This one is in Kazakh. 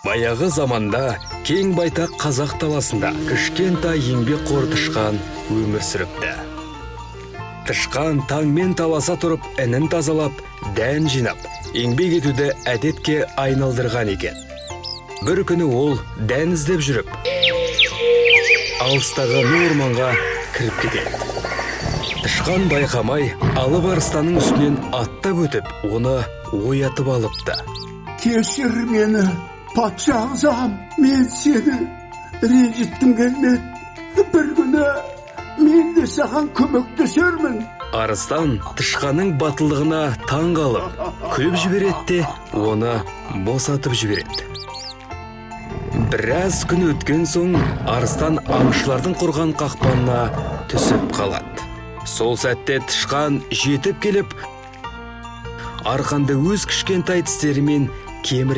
Баяғы заманда кең байтақ қазақ даласында кішкентай еңбек қор тышқан өмір сүріпті. Тышқан таңмен таласа тұрып, інін тазалап, дән жинап, еңбек етуді әдетке айналдырған екен. Бір күні ол дән іздеп жүріп, алыстағы орманға кіріп кетеді. Тышқан байқамай, алып арыстанның үстінен аттап өтіп, оны оятып алыпты. Кешір мені, патша ағзам, мен сені ренжіткім келмеді. Бір күні мен де саған көмектесермін. Арыстан тышқанның батылдығына таң қалып, күліп жібереді де, оны босатып жібереді. Біраз күн өткен соң, арыстан аңшылардың құрған қақпанына түсіп қалады. Сол сәтте тышқан жетіп келіп, арқанды өз кішкентай тістерімен кеміре